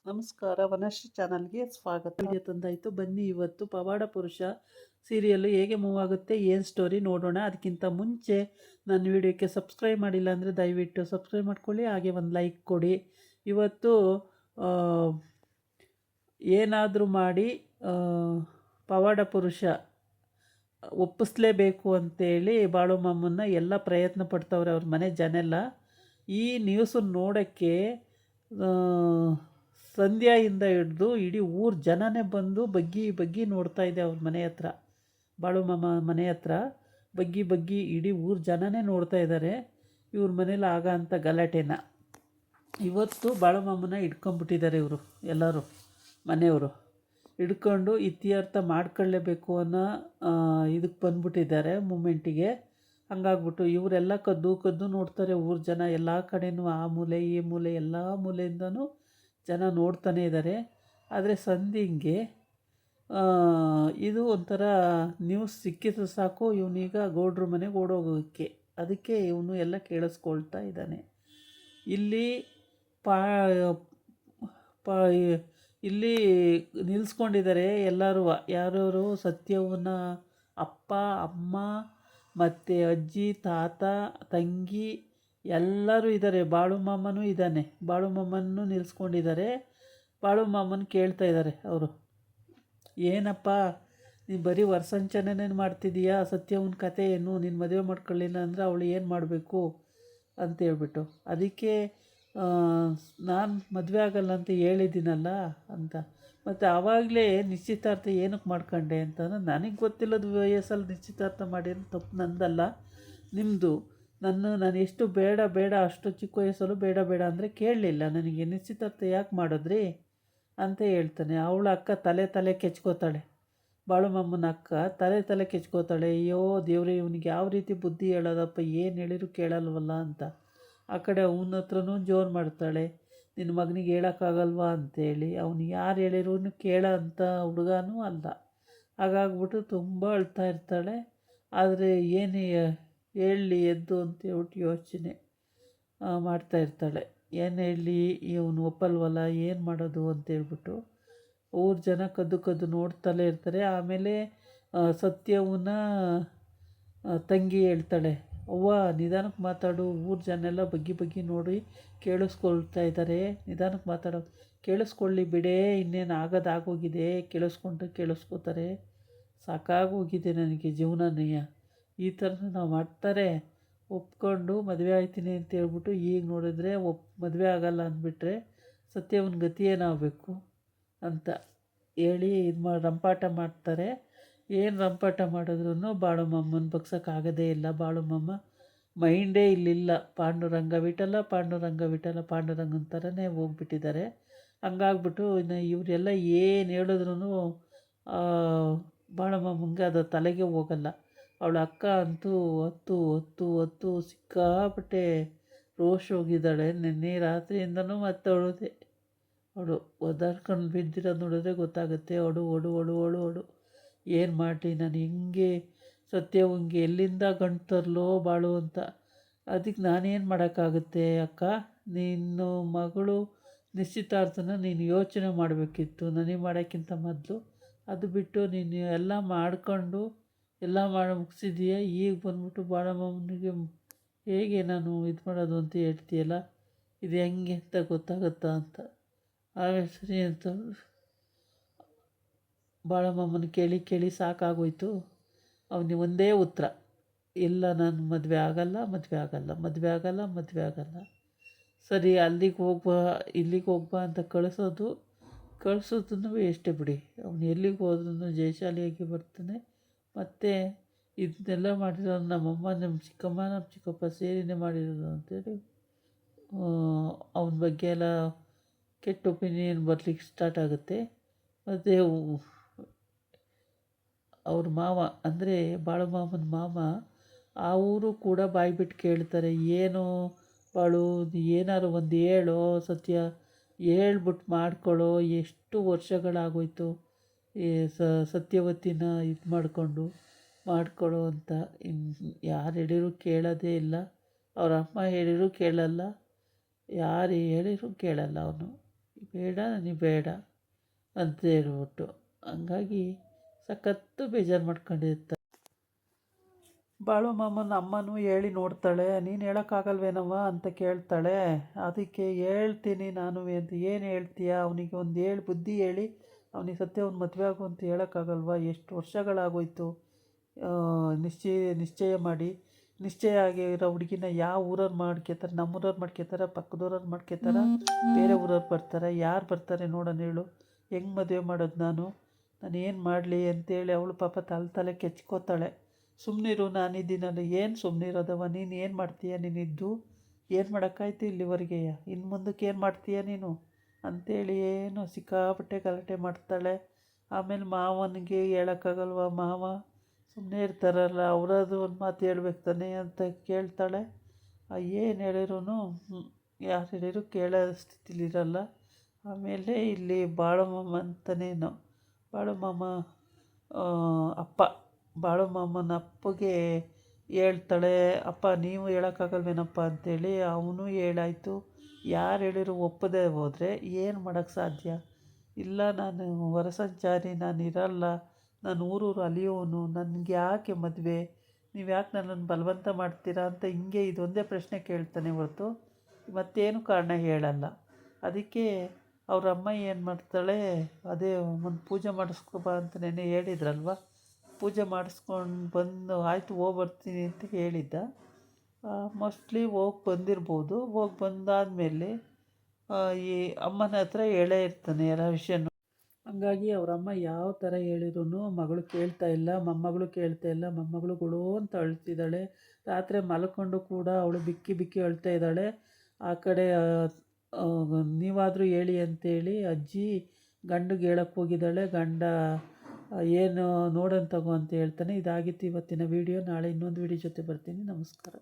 ನಮಸ್ಕಾರ, ವನಶ್ರೀ ಚಾನಲ್ಗೆ ಸ್ವಾಗತ. ವಿಡಿಯೋ ತಂದಾಯಿತು, ಬನ್ನಿ ಇವತ್ತು ಪವಾಡ ಪುರುಷ ಸೀರಿಯಲ್ಲು ಹೇಗೆ ಮೂವ್ ಆಗುತ್ತೆ, ಏನು ಸ್ಟೋರಿ ನೋಡೋಣ. ಅದಕ್ಕಿಂತ ಮುಂಚೆ ನನ್ನ ವಿಡಿಯೋಕ್ಕೆ ಸಬ್ಸ್ಕ್ರೈಬ್ ಮಾಡಿಲ್ಲ ಅಂದರೆ ದಯವಿಟ್ಟು ಸಬ್ಸ್ಕ್ರೈಬ್ ಮಾಡ್ಕೊಳ್ಳಿ, ಹಾಗೆ ಒಂದು ಲೈಕ್ ಕೊಡಿ. ಇವತ್ತು ಏನಾದರೂ ಮಾಡಿ ಪವಾಡ ಪುರುಷ ಒಪ್ಪಿಸ್ಲೇಬೇಕು ಅಂತೇಳಿ ಬಾಳು ಮಾಮನ್ನ ಎಲ್ಲ ಪ್ರಯತ್ನ ಪಡ್ತವ್ರೆ ಅವ್ರ ಮನೆ ಜನೆಲ್ಲ. ಈ ನ್ಯೂಸನ್ನು ನೋಡೋಕ್ಕೆ ಸಂಧ್ಯಾಯಿಂದ ಹಿಡ್ದು ಇಡೀ ಊರು ಜನನೇ ಬಂದು ಬಗ್ಗಿ ಬಗ್ಗಿ ನೋಡ್ತಾ ಇದೆ ಅವ್ರ ಮನೆ ಹತ್ರ. ಬಾಳು ಮಾಮ ಮನೆ ಹತ್ರ ಬಗ್ಗಿ ಇಡೀ ಊರು ಜನನೇ ನೋಡ್ತಾ ಇದ್ದಾರೆ ಇವ್ರ ಮನೇಲಿ ಆಗ ಅಂಥ ಗಲಾಟೆನ. ಇವತ್ತು ಬಾಳು ಮಾಮನ ಹಿಡ್ಕೊಂಬಿಟ್ಟಿದ್ದಾರೆ ಇವರು ಎಲ್ಲರೂ ಮನೆಯವರು. ಹಿಡ್ಕೊಂಡು ಇತ್ಯರ್ಥ ಮಾಡ್ಕೊಳ್ಳೇಬೇಕು ಅನ್ನೋ ಇದಕ್ಕೆ ಬಂದ್ಬಿಟ್ಟಿದ್ದಾರೆ ಮೂಮೆಂಟಿಗೆ. ಹಂಗಾಗ್ಬಿಟ್ಟು ಇವರೆಲ್ಲ ಕದ್ದು ನೋಡ್ತಾರೆ ಊರು ಜನ. ಎಲ್ಲ ಕಡೆಯೂ ಆ ಮೂಲೆ ಈ ಮೂಲೆ ಎಲ್ಲ ಮೂಲೆಯಿಂದನೂ ಜನ ನೋಡ್ತಾನೆ ಇದ್ದಾರೆ. ಆದರೆ ಸಂಧಿಂಗೆ ಇದು ಒಂಥರ ನ್ಯೂಸ್ ಸಿಕ್ಕಿದ್ರೆ ಸಾಕು ಇವನೀಗ ಗೌಡ್ರ ಮನೆಗೆ ಓಡೋಗೋಕ್ಕೆ. ಅದಕ್ಕೆ ಇವನು ಎಲ್ಲ ಕೇಳಿಸ್ಕೊಳ್ತಾ ಇದ್ದಾನೆ. ಇಲ್ಲಿ ಇಲ್ಲಿ ನಿಲ್ಲಿಸ್ಕೊಂಡಿದ್ದಾರೆ ಎಲ್ಲರೂ. ಯಾರ್ಯಾರು ಸತ್ಯವನ ಅಪ್ಪ ಅಮ್ಮ ಮತ್ತು ಅಜ್ಜಿ ತಾತ ತಂಗಿ ಎಲ್ಲರೂ ಇದ್ದಾರೆ. ಬಾಳು ಮಾಮನೂ ಇದ್ದಾನೆ. ಬಾಳು ಮಾಮನೂ ನಿಲ್ಲಿಸ್ಕೊಂಡಿದ್ದಾರೆ. ಬಾಳು ಮಾಮನ ಕೇಳ್ತಾ ಇದ್ದಾರೆ ಅವರು, ಏನಪ್ಪ ನೀನು ಬರೀ ವರ್ಷಂಚನೇನು ಮಾಡ್ತಿದ್ದೀಯಾ? ಸತ್ಯವನ ಕತೆ ಏನು? ನೀನು ಮದುವೆ ಮಾಡ್ಕೊಳ್ಳಿಲ್ಲ ಅಂದರೆ ಅವಳು ಏನು ಮಾಡಬೇಕು ಅಂತೇಳ್ಬಿಟ್ಟು. ಅದಕ್ಕೆ ನಾನು ಮದುವೆ ಆಗಲ್ಲ ಅಂತ ಹೇಳಿದ್ದೀನಲ್ಲ ಅಂತ. ಮತ್ತು ಆವಾಗಲೇ ನಿಶ್ಚಿತಾರ್ಥ ಏನಕ್ಕೆ ಮಾಡ್ಕೊಂಡೆ ಅಂತ ನನಗೆ ಗೊತ್ತಿಲ್ಲದ ವಯಸ್ಸಲ್ಲಿ ನಿಶ್ಚಿತಾರ್ಥ ಮಾಡಿರೋ ತಪ್ಪು ನಂದಲ್ಲ, ನಿಮ್ಮದು. ನಾನು ಎಷ್ಟು ಬೇಡ ಅಷ್ಟು ಚಿಕ್ಕ ವಯಸ್ಸಲ್ಲೂ ಬೇಡ ಅಂದರೆ ಕೇಳಲಿಲ್ಲ. ನನಗೆ ನಿಶ್ಚಿತಾರ್ಥ ಯಾಕೆ ಮಾಡಿದ್ರಿ ಅಂತ ಹೇಳ್ತಾನೆ. ಅವಳ ಅಕ್ಕ ತಲೆ ಕೆಚ್ಕೋತಾಳೆ. ಬಾಳು ಮಾಮನ ಅಕ್ಕ ತಲೆ ಕೆಚ್ಕೋತಾಳೆ. ಅಯ್ಯೋ ದೇವ್ರೇ, ಇವನಿಗೆ ಯಾವ ರೀತಿ ಬುದ್ಧಿ ಹೇಳೋದಪ್ಪ, ಏನು ಹೇಳಿದ್ರು ಕೇಳಲ್ವಲ್ಲ ಅಂತ. ಆ ಕಡೆ ಅವನ ಹತ್ರನೂ ಜೋರು ಮಾಡ್ತಾಳೆ, ನಿನ್ನ ಮಗನಿಗೆ ಹೇಳೋಕ್ಕಾಗಲ್ವಾ ಅಂತೇಳಿ. ಅವನು ಯಾರು ಹೇಳಿರೂ ಕೇಳೋ ಅಂಥ ಹುಡುಗನೂ ಅಲ್ಲ. ಹಾಗಾಗ್ಬಿಟ್ಟು ತುಂಬ ಅಳ್ತಾ ಇರ್ತಾಳೆ. ಆದರೆ ಏನು ಹೇಳಲಿ ಎದ್ದು ಅಂತೇಳ್ಬಿಟ್ಟು ಯೋಚನೆ ಮಾಡ್ತಾಯಿರ್ತಾಳೆ. ಏನು ಹೇಳಲಿ, ಇವನು ಒಪ್ಪಲ್ವಲ್ಲ, ಏನು ಮಾಡೋದು ಅಂತೇಳ್ಬಿಟ್ಟು. ಊರು ಜನ ಕದ್ದು ನೋಡ್ತಲೇ ಇರ್ತಾರೆ. ಆಮೇಲೆ ಸತ್ಯವನ್ನ ತಂಗಿ ಹೇಳ್ತಾಳೆ, ಅವ್ವ ನಿಧಾನಕ್ಕೆ ಮಾತಾಡು, ಊರು ಜನ ಎಲ್ಲ ಬಗ್ಗಿ ನೋಡಿ ಕೇಳಿಸ್ಕೊಳ್ತಾ ಇದ್ದಾರೆ, ನಿಧಾನಕ್ಕೆ ಮಾತಾಡೋ. ಕೇಳಿಸ್ಕೊಳ್ಳಿ ಬಿಡೇ, ಇನ್ನೇನು ಆಗೋದಾಗೋಗಿದೆ, ಕೇಳಿಸ್ಕೋತಾರೆ. ಸಾಕಾಗೋಗಿದೆ ನನಗೆ ಜೀವನನೇ. ಈ ಥರ ನಾವು ಮಾಡ್ತಾರೆ. ಒಪ್ಕೊಂಡು ಮದುವೆ ಆಯ್ತೀನಿ ಅಂತೇಳ್ಬಿಟ್ಟು ಈಗ ನೋಡಿದ್ರೆ ಮದುವೆ ಆಗಲ್ಲ ಅಂದ್ಬಿಟ್ರೆ ಸತ್ಯವನ ಗತಿ ಏನಾಗಬೇಕು ಅಂತ ಹೇಳಿ ರಂಪಾಟ ಮಾಡ್ತಾರೆ. ಏನು ರಂಪಾಟ ಮಾಡಿದ್ರೂ ಬಾಳು ಮಾಮನ ಬಗ್ಸೋಕ್ಕಾಗೋದೇ ಇಲ್ಲ. ಬಾಳು ಮಾಮ ಮೈಂಡೇ ಇಲ್ಲಿಲ್ಲ. ಪಾಂಡುರಂಗ ವಿಠಲ ಪಾಂಡುರಂಗನ ಥರನೇ ಹೋಗ್ಬಿಟ್ಟಿದ್ದಾರೆ. ಹಂಗಾಗ್ಬಿಟ್ಟು ಇನ್ನು ಇವರೆಲ್ಲ ಏನು ಹೇಳಿದ್ರೂ ಬಾಳು ಮಾಮಂಗೆ ಅದು ತಲೆಗೆ ಹೋಗಲ್ಲ. ಅವಳ ಅಕ್ಕ ಅಂತೂ ಹೊತ್ತು ಸಿಕ್ಕಾಪಟ್ಟೆ ರೋಷ್ ಹೋಗಿದ್ದಾಳೆ. ನಿನ್ನೆ ರಾತ್ರಿಯಿಂದನೂ ಮತ್ತೆ ಅವಳು ಒದಾಡ್ಕೊಂಡು ಬಿದ್ದಿರೋದು ನೋಡಿದ್ರೆ ಗೊತ್ತಾಗುತ್ತೆ. ಅವಳು ಏನು ಮಾಡಲಿ, ನಾನು ಹಿಂಗೆ ಸತ್ಯವಂಗೆ ಎಲ್ಲಿಂದ ಗಂಟು ತರಲೋ ಬಾಳು ಅಂತ. ಅದಕ್ಕೆ ನಾನೇನು ಮಾಡೋಕ್ಕಾಗುತ್ತೆ ಅಕ್ಕ? ನಿನ್ನ ಮಗಳು ನಿಶ್ಚಿತಾರ್ಥನ ನೀನು ಯೋಚನೆ ಮಾಡಬೇಕಿತ್ತು ನನಗೆ ಮಾಡೋಕ್ಕಿಂತ ಮೊದಲು. ಅದು ಬಿಟ್ಟು ನೀನು ಎಲ್ಲ ಮಾಡ್ಕೊಂಡು ಎಲ್ಲ ಮಾಡಿ ಮುಗಿಸಿದೀಯ. ಈಗ ಬಂದ್ಬಿಟ್ಟು ಬಾಳ ಮಾಮನಿಗೆ ಹೇಗೆ ನಾನು ಇದು ಮಾಡೋದು ಅಂತ ಹೇಳ್ತೀಯಲ್ಲ, ಇದು ಹೆಂಗೆ ಅಂತ ಗೊತ್ತಾಗುತ್ತಾ ಅಂತ. ಆಮೇಲೆ ಸರಿ ಅಂತ ಬಾಳ ಮಾಮನ ಕೇಳಿ ಸಾಕಾಗೋಯ್ತು. ಅವನಿಗೆ ಒಂದೇ ಉತ್ತರ, ಇಲ್ಲ ನಾನು ಮದುವೆ ಆಗಲ್ಲ. ಸರಿ, ಅಲ್ಲಿಗೆ ಹೋಗ್ಬಾ ಅಂತ ಕಳಿಸೋದನ್ನು ಎಷ್ಟೇ ಬಿಡಿ. ಅವನು ಎಲ್ಲಿಗೆ ಹೋದ್ರೂ ಜಯಶಾಲಿಯಾಗಿ ಬರ್ತಾನೆ. ಮತ್ತು ಇದನ್ನೆಲ್ಲ ಮಾಡಿರೋದು ನಮ್ಮಮ್ಮ, ನಮ್ಮ ಚಿಕ್ಕಮ್ಮ, ನಮ್ಮ ಚಿಕ್ಕಪ್ಪ ಸೇರಿನೇ ಮಾಡಿರೋದು ಅಂತೇಳಿ ಅವನ ಬಗ್ಗೆ ಎಲ್ಲ ಕೆಟ್ಟ ಒಪಿನಿಯನ್ ಬರಲಿಕ್ಕೆ ಸ್ಟಾರ್ಟ್ ಆಗುತ್ತೆ. ಮತ್ತು ಅವ್ರ ಮಾವ ಅಂದರೆ ಬಾಳು ಮಾಮನ ಮಾಮ ಆ ಊರು ಕೂಡ ಬಾಯ್ಬಿಟ್ಟು ಕೇಳ್ತಾರೆ, ಏನು ಬಾಳು ಏನಾರು ಒಂದು ಹೇಳೋ ಸತ್ಯ, ಹೇಳ್ಬಿಟ್ಟು ಮಾಡ್ಕೊಳ್ಳೋ, ಎಷ್ಟು ವರ್ಷಗಳಾಗೋಯ್ತು ಈ ಸತ್ಯವತಿನ ಇದು ಮಾಡ್ಕೊಳ್ಳೋ ಅಂತ. ಯಾರು ಹೇಳಿರೂ ಕೇಳೋದೇ ಇಲ್ಲ. ಅವ್ರ ಅಮ್ಮ ಹೇಳಿರೂ ಕೇಳಲ್ಲ, ಯಾರು ಹೇಳಿರೂ ಕೇಳಲ್ಲ ಅವನು. ಬೇಡ ನನಗೆ ಬೇಡ ಅಂತ ಹೇಳ್ಬಿಟ್ಟು. ಹಂಗಾಗಿ ಸಖತ್ತು ಬೇಜಾರು ಮಾಡ್ಕೊಂಡಿರ್ತಾರೆ. ಬಾಳು ಮಾಮನ ಅಮ್ಮನೂ ಹೇಳಿ ನೋಡ್ತಾಳೆ. ನೀನು ಹೇಳೋಕ್ಕಾಗಲ್ವೇನವ್ವ ಅಂತ ಕೇಳ್ತಾಳೆ. ಅದಕ್ಕೆ ಹೇಳ್ತೀನಿ ನಾನು ಅಂತ. ಏನು ಹೇಳ್ತೀಯ? ಅವನಿಗೆ ಒಂದು ಬುದ್ಧಿ ಹೇಳಿ ಅವನಿಗೆ ಸತ್ಯವನ್ನು ಮದುವೆ ಆಗು ಅಂತ ಹೇಳೋಕ್ಕಾಗಲ್ವ? ಎಷ್ಟು ವರ್ಷಗಳಾಗೋಯ್ತು ನಿಶ್ಚಯ ಮಾಡಿ. ನಿಶ್ಚಯ ಆಗಿರೋ ಹುಡುಗಿನ ಯಾವ ಊರವ್ರು ಮಾಡ್ಕೊತಾರೆ? ನಮ್ಮೂರವ್ರು ಮಾಡ್ಕೊತಾರೆ, ಪಕ್ಕದೂರವ್ರು ಮಾಡ್ಕೊತಾರೆ, ಬೇರೆ ಊರವ್ರು ಬರ್ತಾರೆ? ಯಾರು ಬರ್ತಾರೆ ನೋಡೋಣ ಹೇಳು? ಹೆಂಗೆ ಮದುವೆ ಮಾಡೋದು ನಾನು ಏನು ಮಾಡಲಿ ಅಂತೇಳಿ ಅವಳು ಪಾಪ ತಲೆ ಕೆಚ್ಕೋತಾಳೆ. ಸುಮ್ಮನಿರು, ನಾನಿದ್ದೀನಲ್ಲ. ಏನು ಸುಮ್ಮನಿರೋದವ? ನೀನು ಏನು ಮಾಡ್ತೀಯ? ನೀನಿದ್ದು ಏನು ಮಾಡೋಕ್ಕಾಯ್ತು ಇಲ್ಲಿವರೆಗೆ? ಇನ್ನು ಮುಂದಕ್ಕೆ ಏನು ಮಾಡ್ತೀಯ ನೀನು ಅಂಥೇಳಿ ಏನು ಸಿಕ್ಕಾಪಟ್ಟೆ ಗಲಾಟೆ ಮಾಡ್ತಾಳೆ. ಆಮೇಲೆ ಮಾವನಿಗೆ ಹೇಳೋಕ್ಕಾಗಲ್ವ? ಮಾವ ಸುಮ್ಮನೆ ಇರ್ತಾರಲ್ಲ, ಅವರದು ಒಂದು ಮಾತು ಹೇಳ್ಬೇಕು ತಾನೆ ಅಂತ ಕೇಳ್ತಾಳೆ. ಏನು ಹೇಳಿರೂ ಯಾರು ಹೇಳಿದ್ರು ಕೇಳೋ ಸ್ಥಿತಿಲಿರಲ್ಲ. ಆಮೇಲೆ ಇಲ್ಲಿ ಬಾಳು ಮಾಮ ಅಂತನೇನು, ಬಾಳು ಮಾಮ ಅಪ್ಪ, ಬಾಳು ಮಾಮನ ಅಪ್ಪಗೆ ಹೇಳ್ತಾಳೆ. ಅಪ್ಪ ನೀವು ಹೇಳೋಕ್ಕಾಗಲ್ವೇನಪ್ಪ ಅಂಥೇಳಿ. ಅವನು ಹೇಳಾಯಿತು. ಯಾರು ಹೇಳಿದ್ರು ಒಪ್ಪದೆ ಹೋದರೆ ಏನು ಮಾಡೋಕ್ಕೆ ಸಾಧ್ಯ? ಇಲ್ಲ, ನಾನು ಹೊರಸಂಚಾರಿ, ನಾನು ಇರಲ್ಲ, ನಾನು ಊರೂರು ಅಲಿಯೋನು, ನನಗೆ ಯಾಕೆ ಮದುವೆ? ನೀವು ಯಾಕೆ ನನ್ನನ್ನು ಬಲವಂತ ಮಾಡ್ತೀರಾ ಅಂತ ಹಿಂಗೆ ಇದೊಂದೇ ಪ್ರಶ್ನೆ ಕೇಳ್ತಾನೆ ಹೊರತು ಮತ್ತೇನು ಕಾರಣ ಹೇಳಲ್ಲ. ಅದಕ್ಕೆ ಅವ್ರ ಅಮ್ಮ ಏನು ಮಾಡ್ತಾಳೆ, ಅದೇ ಒಂದು ಪೂಜೆ ಮಾಡಿಸ್ಕೊಬಾ ಅಂತ ನೆನ್ನೆ ಹೇಳಿದ್ರಲ್ವ, ಪೂಜೆ ಮಾಡಿಸ್ಕೊಂಡು ಬಂದು ಆಯಿತು ಹೋಗಿ ಬರ್ತೀನಿ ಅಂತ ಹೇಳಿದ್ದ. ಮೋಸ್ಟ್ಲಿ ಹೋಗಿ ಬಂದಿರ್ಬೋದು. ಹೋಗಿ ಬಂದಾದಮೇಲೆ ಈ ಅಮ್ಮನ ಹತ್ರ ಹೇಳೇ ಇರ್ತಾನೆ ಎಲ್ಲ ವಿಷಯನೂ. ಹಂಗಾಗಿ ಅವರಮ್ಮ ಯಾವ ಥರ ಹೇಳಿದ್ರು ಮಗಳು ಕೇಳ್ತಾ ಇಲ್ಲ, ಮೊಮ್ಮಗಳು ಕೇಳ್ತಾ ಇಲ್ಲ. ಮೊಮ್ಮಗಳು ಗುಳು ಅಂತ ಅಳ್ತಿದ್ದಾಳೆ. ರಾತ್ರಿ ಮಲ್ಕೊಂಡು ಕೂಡ ಅವಳು ಬಿಕ್ಕಿ ಬಿಕ್ಕಿ ಅಳ್ತಾ ಇದ್ದಾಳೆ. ಆ ಕಡೆ ನೀವಾದರೂ ಹೇಳಿ ಅಂತೇಳಿ ಅಜ್ಜಿ ಗಂಡಿಗೆ ಹೇಳಕ್ಕೆ ಹೋಗಿದ್ದಾಳೆ. ಗಂಡ ಏನು ನೋಡೋಣ ತಗೋ ಅಂತ ಹೇಳ್ತಾನೆ. ಇದಾಗಿತ್ತು ಇವತ್ತಿನ ವೀಡಿಯೋ. ನಾಳೆ ಇನ್ನೊಂದು ವೀಡಿಯೋ ಜೊತೆ ಬರ್ತೀನಿ. ನಮಸ್ಕಾರ.